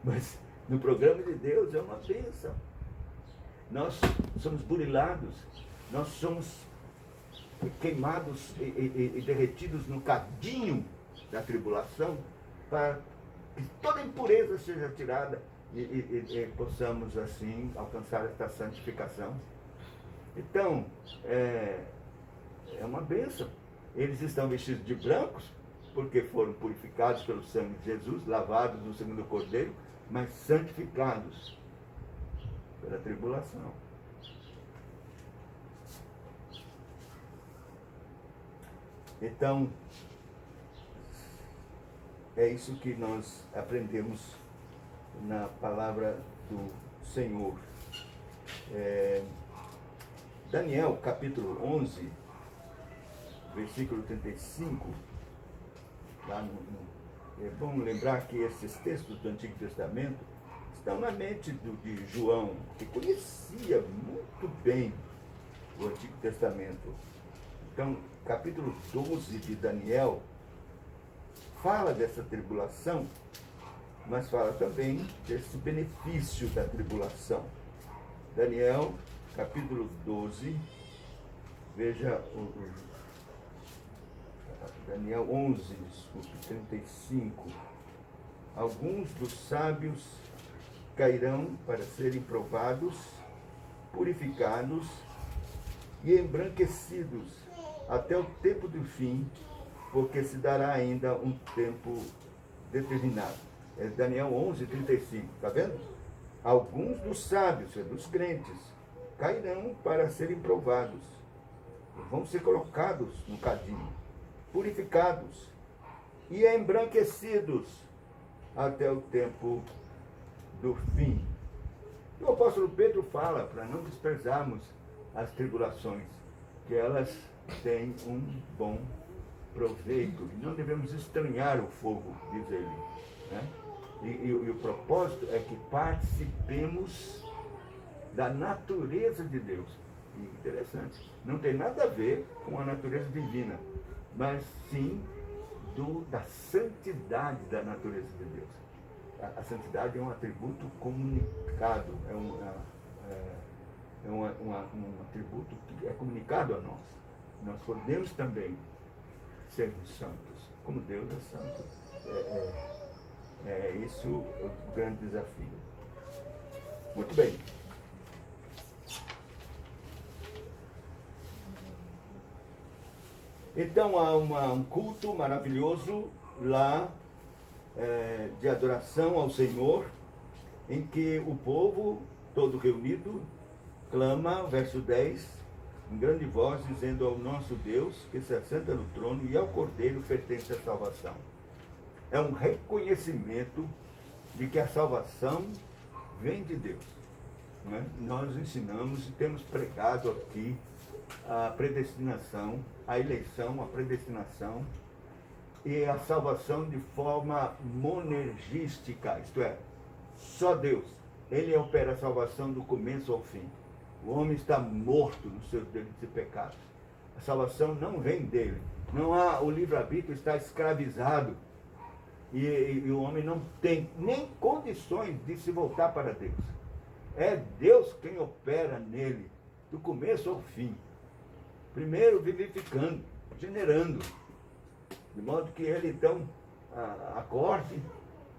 mas no programa de Deus é uma bênção. Nós somos burilados, nós somos queimados e derretidos no cadinho da tribulação, para que toda impureza seja tirada e possamos assim alcançar esta santificação. Então, é uma bênção. Eles estão vestidos de brancos, porque foram purificados pelo sangue de Jesus, lavados no sangue do Cordeiro, mas santificados pela tribulação. Então, é isso que nós aprendemos na palavra do Senhor. Daniel, capítulo 11, versículo 35, lá é bom lembrar que esses textos do Antigo Testamento estão na mente de João, que conhecia muito bem o Antigo Testamento. Então, capítulo 12 de Daniel fala dessa tribulação, mas fala também desse benefício da tribulação. Daniel, capítulo 12, veja Daniel 11, desculpe, 35. Alguns dos sábios cairão para serem provados, purificados e embranquecidos até o tempo do fim, porque se dará ainda um tempo determinado. É Daniel 11, 35, está vendo? Alguns dos sábios, dos crentes, cairão para serem provados, vão ser colocados no cadinho, purificados e embranquecidos até o tempo do fim. E o apóstolo Pedro fala para não desprezarmos as tribulações, que elas têm um bom proveito, e não devemos estranhar o fogo, diz ele, né? E o propósito é que participemos da natureza de Deus. E interessante, não tem nada a ver com a natureza divina, mas sim da santidade da natureza de Deus. A santidade é um atributo comunicado, é um atributo que é comunicado a nós. Nós podemos também sermos santos, como Deus é santo. É isso o grande desafio. Muito bem. Então há um culto maravilhoso lá de adoração ao Senhor, em que o povo todo reunido clama, verso 10, em grande voz, dizendo ao nosso Deus, que se assenta no trono, e ao Cordeiro pertence a salvação. É um reconhecimento de que a salvação vem de Deus. Não é? Nós ensinamos e temos pregado aqui a predestinação, a eleição, a predestinação e a salvação de forma monergística, isto é, só Deus. Ele opera a salvação do começo ao fim. O homem está morto nos seus delitos e pecados. A salvação não vem dele. Não há, o livre-arbítrio está escravizado. E o homem não tem nem condições de se voltar para Deus. É Deus quem opera nele, do começo ao fim. Primeiro vivificando, generando, de modo que ele então acorde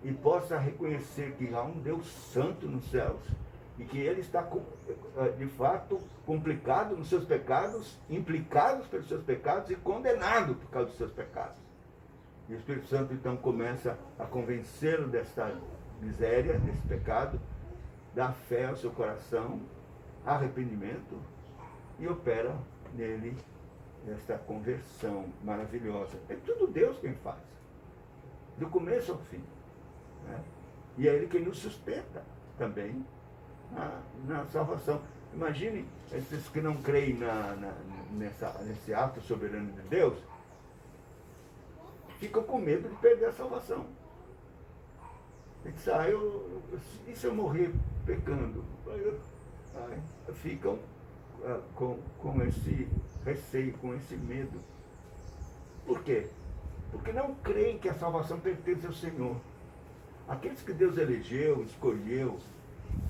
e possa reconhecer que há um Deus santo nos céus e que ele está de fato complicado nos seus pecados, implicado pelos seus pecados e condenado por causa dos seus pecados. E o Espírito Santo então começa a convencê-lo desta miséria, desse pecado, dá fé ao seu coração, arrependimento, e opera nele esta conversão maravilhosa. É tudo Deus quem faz, do começo ao fim, né? E é Ele quem nos sustenta também na salvação. Imagine esses que não creem nesse ato soberano de Deus, ficam com medo de perder a salvação. E e se eu morrer pecando? Ficam com esse receio, com esse medo. Por quê? Porque não creem que a salvação pertence ao Senhor. Aqueles que Deus elegeu, escolheu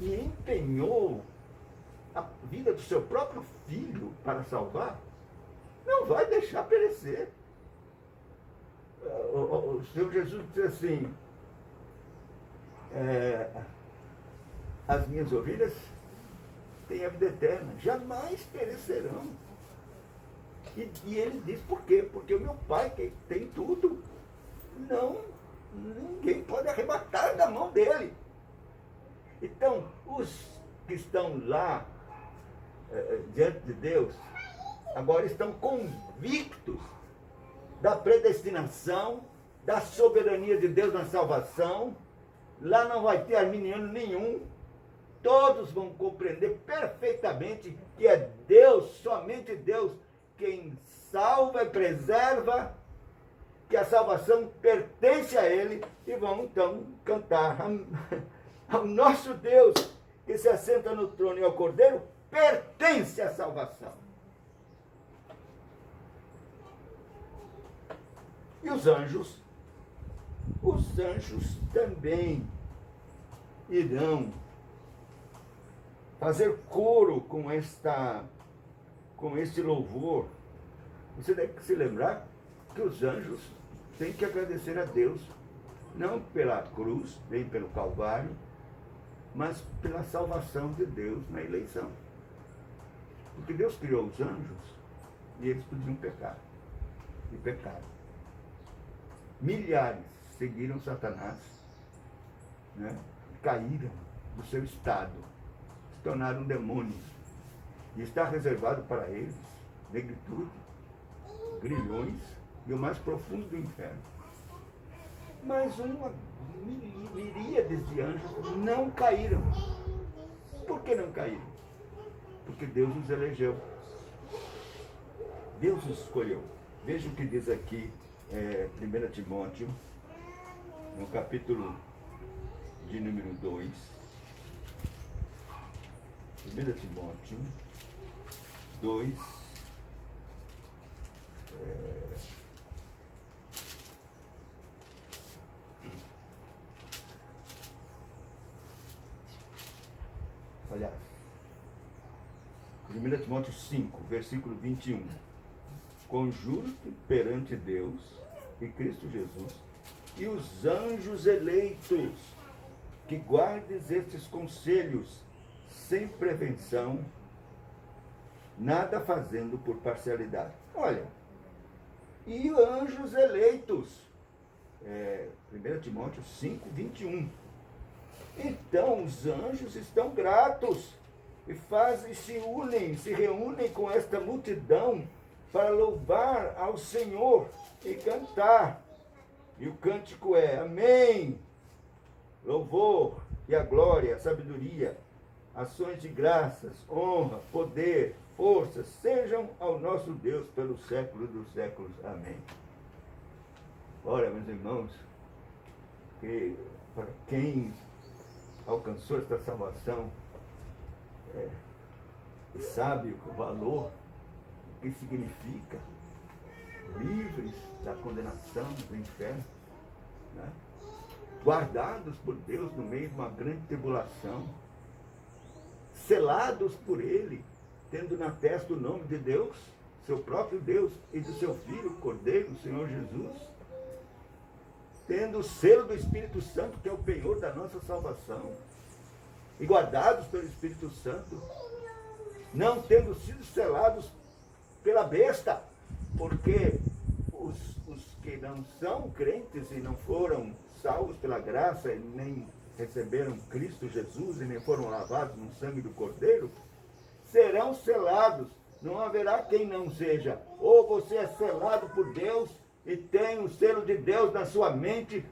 e empenhou a vida do seu próprio filho para salvar, não vai deixar perecer. O Senhor Jesus diz assim, as minhas ovelhas têm a vida eterna, jamais perecerão. E ele diz por quê? Porque o meu Pai, que tem tudo, ninguém pode arrebatar da mão dele. Então, os que estão lá diante de Deus, agora estão convictos da predestinação, da soberania de Deus na salvação. Lá não vai ter arminiano nenhum, todos vão compreender perfeitamente que é Deus, somente Deus, quem salva e preserva, que a salvação pertence a Ele, e vão então cantar ao nosso Deus, que se assenta no trono, e ao Cordeiro pertence a salvação. E os anjos também irão fazer coro com este louvor. Você deve se lembrar que os anjos têm que agradecer a Deus, não pela cruz, nem pelo Calvário, mas pela salvação de Deus na eleição. Porque Deus criou os anjos e eles podiam pecar. E pecaram. Milhares seguiram Satanás, né? Caíram do seu estado, se tornaram demônios. E está reservado para eles negritude, grilhões e o mais profundo do inferno. Mas uma miríades de anjos não caíram. Por que não caíram? Porque Deus os elegeu. Deus os escolheu. Veja o que diz aqui 1 Timóteo, no capítulo de número 2. 1 Timóteo 2. Aliás, 1 Timóteo 5, versículo 21. Conjuro-te perante Deus e Cristo Jesus e os anjos eleitos, que guardes estes conselhos sem prevenção, nada fazendo por parcialidade. Olha, e anjos eleitos, 1 Timóteo 5, 21. Então os anjos estão gratos e se reúnem com esta multidão para louvar ao Senhor e cantar. E o cântico é: Amém, louvor e a glória, a sabedoria, ações de graças, honra, poder, força, sejam ao nosso Deus pelos séculos dos séculos. Amém. Ora, meus irmãos, que para quem alcançou esta salvação, e sabe o valor, o que significa, livres da condenação do inferno, né? Guardados por Deus no meio de uma grande tribulação, selados por Ele, tendo na testa o nome de Deus, seu próprio Deus, e do seu Filho, o Cordeiro, o Senhor Jesus, tendo o selo do Espírito Santo, que é o penhor da nossa salvação, e guardados pelo Espírito Santo, não tendo sido selados pela besta, porque os que não são crentes e não foram salvos pela graça, e nem receberam Cristo Jesus, e nem foram lavados no sangue do Cordeiro, serão selados. Não haverá quem não seja. Ou você é selado por Deus e tem o selo de Deus na sua mente,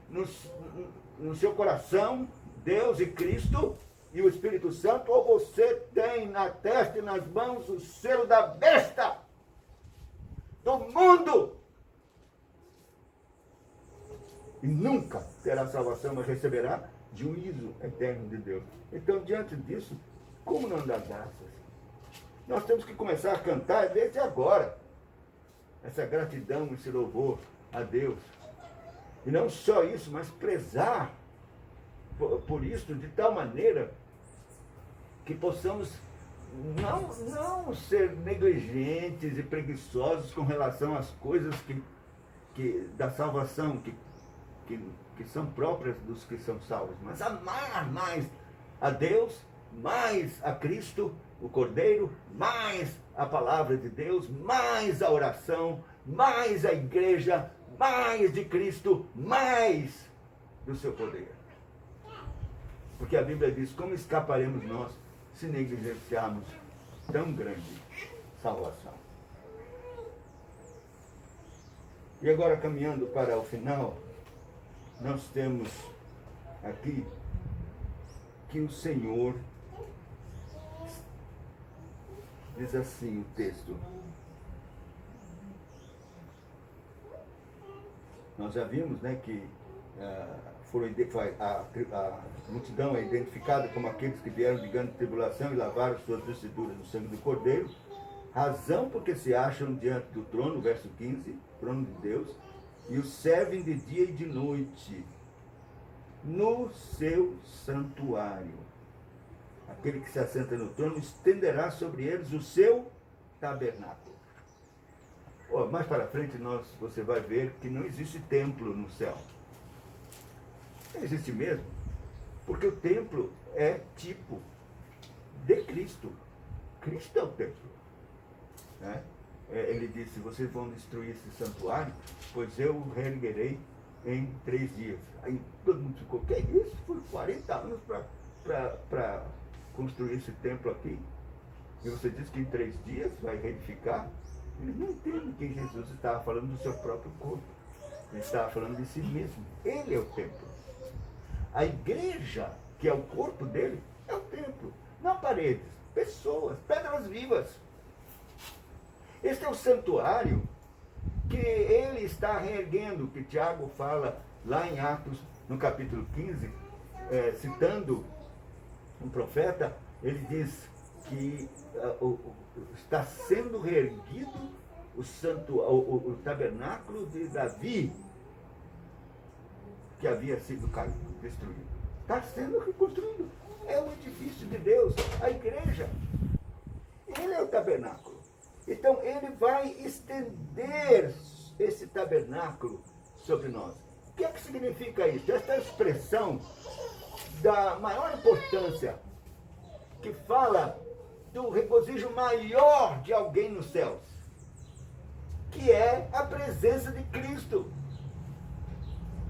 no seu coração, Deus e Cristo e o Espírito Santo, ou você tem na testa e nas mãos o selo da besta, do mundo, e nunca terá salvação, mas receberá juízo eterno de Deus. Então, diante disso, como não dar graças? Nós temos que começar a cantar desde agora essa gratidão, esse louvor a Deus. E não só isso, mas prezar por isso de tal maneira que possamos não ser negligentes e preguiçosos com relação às coisas da salvação, que são próprias dos que são salvos, mas amar mais a Deus, mais a Cristo, o Cordeiro, mais a palavra de Deus, mais a oração, mais a igreja, mais de Cristo, mais do seu poder. Porque a Bíblia diz: como escaparemos nós se negligenciarmos tão grande salvação? E agora, caminhando para o final, nós temos aqui que o Senhor Diz assim o texto. Nós já vimos, né, que a multidão é identificada como aqueles que vieram de grande tribulação e lavaram suas vestiduras no sangue do Cordeiro, razão porque se acham diante do trono, verso 15, trono de Deus, e o servem de dia e de noite, no seu santuário. Aquele que se assenta no trono estenderá sobre eles o seu tabernáculo. Mais para frente você vai ver que não existe templo no céu. Não existe mesmo, porque o templo é tipo de Cristo. Cristo é o templo. Né? Ele disse, vocês vão destruir esse santuário, pois eu o reerguerei em 3 dias. Aí todo mundo ficou, que é isso? Foi 40 anos para construir esse templo aqui. E você diz que em 3 dias vai reedificar? Eles não entendem que Jesus estava falando do seu próprio corpo. Ele estava falando de si mesmo. Ele é o templo. A igreja, que é o corpo dele, é o templo. Não paredes, pessoas, pedras vivas. Este é o santuário que ele está reerguendo, que Tiago fala lá em Atos, no capítulo 15, citando um profeta, ele diz que está sendo reerguido o tabernáculo de Davi, que havia sido destruído. Está sendo reconstruído. É o edifício de Deus, a igreja. Ele é o tabernáculo. Então ele vai estender esse tabernáculo sobre nós. O que é que significa isso? Esta expressão da maior importância, que fala do regozijo maior de alguém nos céus, que é a presença de Cristo.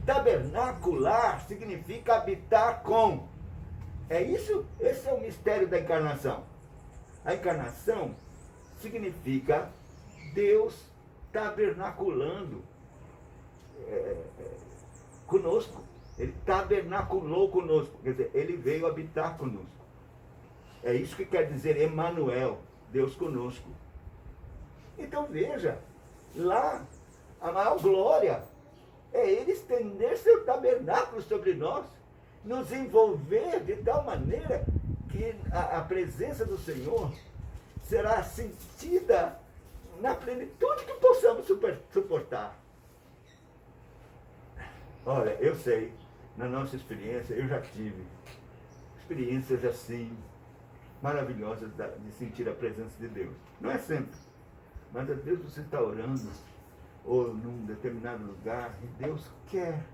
Tabernacular significa habitar com. É isso? Esse é o mistério da encarnação. A encarnação significa Deus tabernaculando conosco. Ele tabernaculou conosco. Quer dizer, ele veio habitar conosco. É isso que quer dizer Emanuel, Deus conosco. Então veja, lá a maior glória é ele estender seu tabernáculo sobre nós, nos envolver de tal maneira que a presença do Senhor será sentida na plenitude que possamos suportar. Olha, eu sei, na nossa experiência, eu já tive experiências assim, maravilhosas de sentir a presença de Deus. Não é sempre, mas às vezes você está orando, ou num determinado lugar, e Deus quer,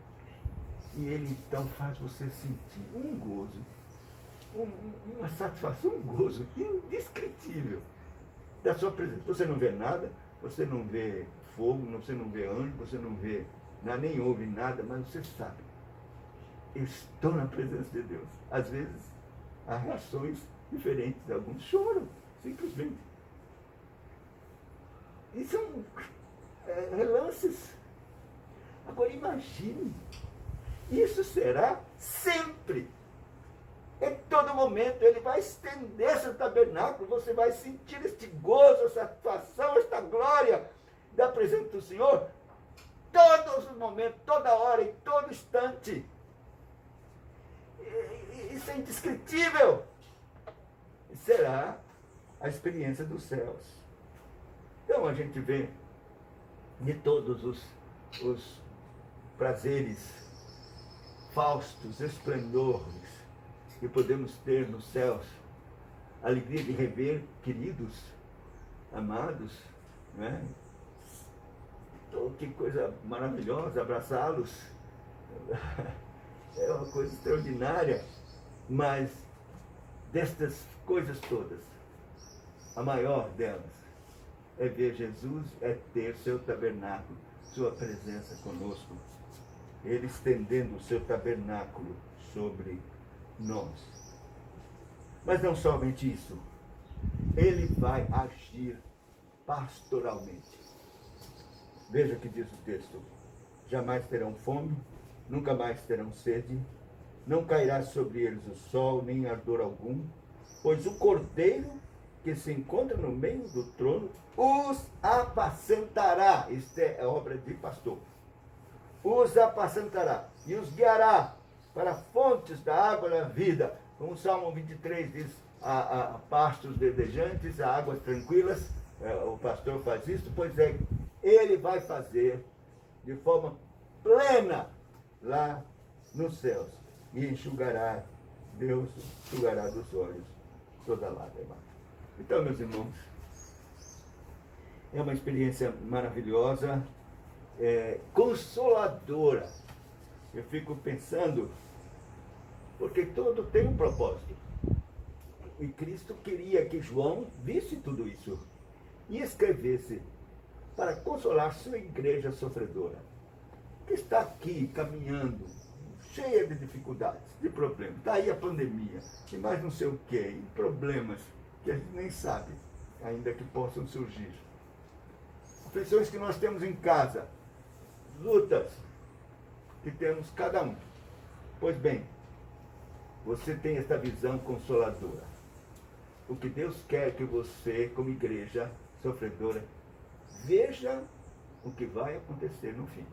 e Ele então faz você sentir um gozo, uma satisfação, um gozo indescritível da sua presença. Você não vê nada, você não vê fogo, você não vê anjo, você não vê nada, nem ouve nada, mas você sabe, eu estou na presença de Deus. Às vezes há reações diferentes, alguns choram, simplesmente. E são relances. Agora imagine, isso será sempre. Em todo momento ele vai estender seu tabernáculo, você vai sentir este gozo, essa satisfação, esta glória da presença do Senhor, todos os momentos, toda hora, em todo instante. Isso é indescritível. E será a experiência dos céus. Então a gente vê de todos os prazeres faustos, esplendores que podemos ter nos céus, a alegria de rever queridos, amados, né? Oh, que coisa maravilhosa, abraçá-los, é uma coisa extraordinária, mas destas coisas todas, a maior delas é ver Jesus, é ter seu tabernáculo, sua presença conosco, ele estendendo o seu tabernáculo sobre nós. Mas não somente isso, ele vai agir pastoralmente. Veja o que diz o texto: jamais terão fome, nunca mais terão sede, não cairá sobre eles o sol, nem ardor algum, pois o Cordeiro que se encontra no meio do trono, os apacentará. Isto é obra de pastor. Os apacentará e os guiará para fontes da água da vida. Como o Salmo 23 diz, a pastos verdejantes, a águas tranquilas, o pastor faz isso, pois é, ele vai fazer de forma plena lá nos céus. E enxugará, Deus enxugará dos olhos toda lágrima. Então, meus irmãos, é uma experiência maravilhosa, consoladora. Eu fico pensando, porque tudo tem um propósito. E Cristo queria que João visse tudo isso e escrevesse para consolar sua igreja sofredora, que está aqui caminhando, cheia de dificuldades, de problemas. Está aí a pandemia, e mais não sei o quê, e problemas que a gente nem sabe, ainda que possam surgir. Aflições que nós temos em casa, lutas que temos cada um. Pois bem, você tem esta visão consoladora. O que Deus quer que você, como igreja sofredora, veja o que vai acontecer no fim.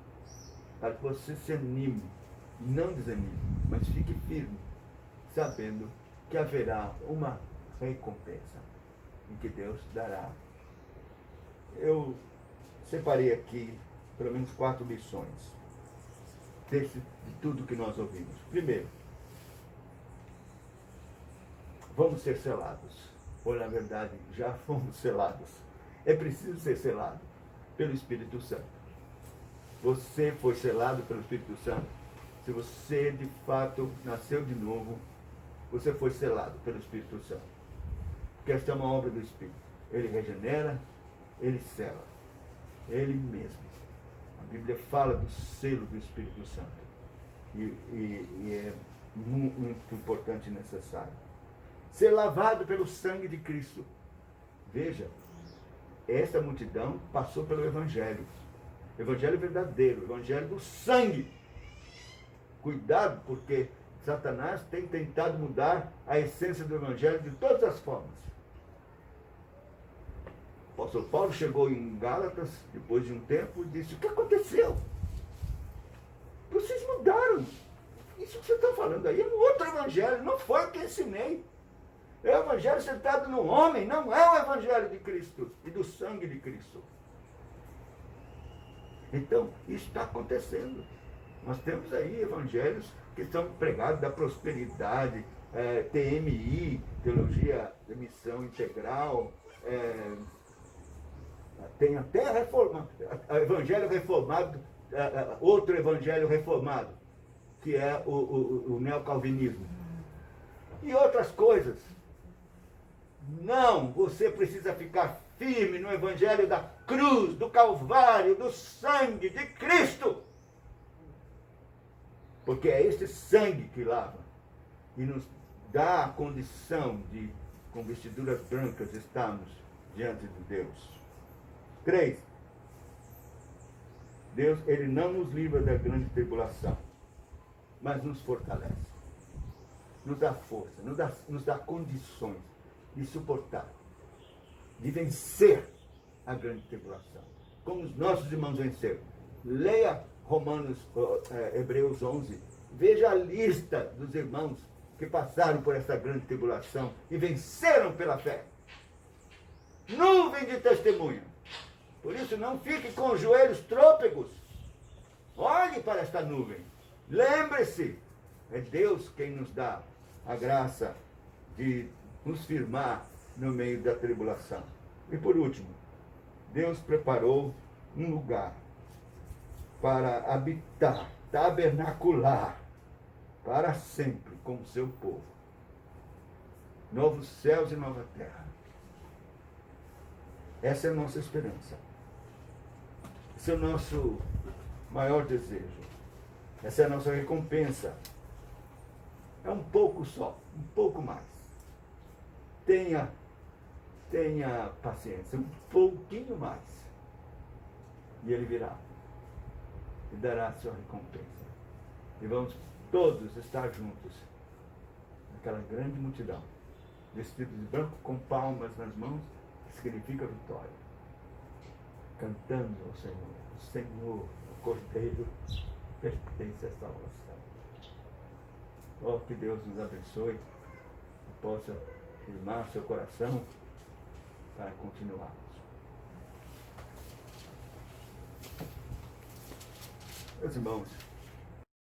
Para que você se anime, não desanime, mas fique firme, sabendo que haverá uma recompensa em que Deus dará. Eu separei aqui pelo menos 4 lições de tudo que nós ouvimos. Primeiro, vamos ser selados. Ou, na verdade, já fomos selados. É preciso ser selado pelo Espírito Santo. Você foi selado pelo Espírito Santo. Se você, de fato, nasceu de novo, você foi selado pelo Espírito Santo. Porque esta é uma obra do Espírito. Ele regenera, ele sela. Ele mesmo. A Bíblia fala do selo do Espírito Santo. E é muito importante e necessário. Ser lavado pelo sangue de Cristo. Veja, essa multidão passou pelo Evangelho. Evangelho verdadeiro, Evangelho do sangue. Cuidado, porque Satanás tem tentado mudar a essência do Evangelho de todas as formas. O apóstolo Paulo chegou em Gálatas, depois de um tempo, e disse: o que aconteceu? Vocês mudaram. Isso que você está falando aí é um outro Evangelho, não foi o que ensinei. É o Evangelho sentado no homem, não é o Evangelho de Cristo e do sangue de Cristo. Então, isso está acontecendo. Nós temos aí evangelhos que são pregados da prosperidade, TMI, Teologia de Missão Integral, tem até evangelho reformado, outro evangelho reformado, que é o neocalvinismo. E outras coisas. Não, você precisa ficar firme no evangelho da cruz, do Calvário, do sangue de Cristo. Porque é esse sangue que lava e nos dá a condição de, com vestiduras brancas, estarmos diante de Deus. 3. Deus, ele não nos livra da grande tribulação, mas nos fortalece. Nos dá força, nos dá condições de suportar, de vencer a grande tribulação. Como os nossos irmãos venceram. Leia Hebreus 11. Veja a lista dos irmãos que passaram por essa grande tribulação e venceram pela fé. Nuvem de testemunha. Por isso, não fique com os joelhos trôpegos. Olhe para esta nuvem. Lembre-se, é Deus quem nos dá a graça de nos firmar no meio da tribulação. E por último, Deus preparou um lugar para habitar, tabernacular, para sempre com o seu povo. Novos céus e nova terra. Essa é a nossa esperança. Esse é o nosso maior desejo. Essa é a nossa recompensa. É um pouco só, um pouco mais. Tenha paciência, um pouquinho mais. E ele virá. E dará a sua recompensa. E vamos todos estar juntos naquela grande multidão, vestido de branco, com palmas nas mãos, que significa vitória, cantando ao Senhor: o Senhor, o Cordeiro, pertence à salvação. Oh, que Deus nos abençoe e possa firmar seu coração para continuarmos. Meus irmãos,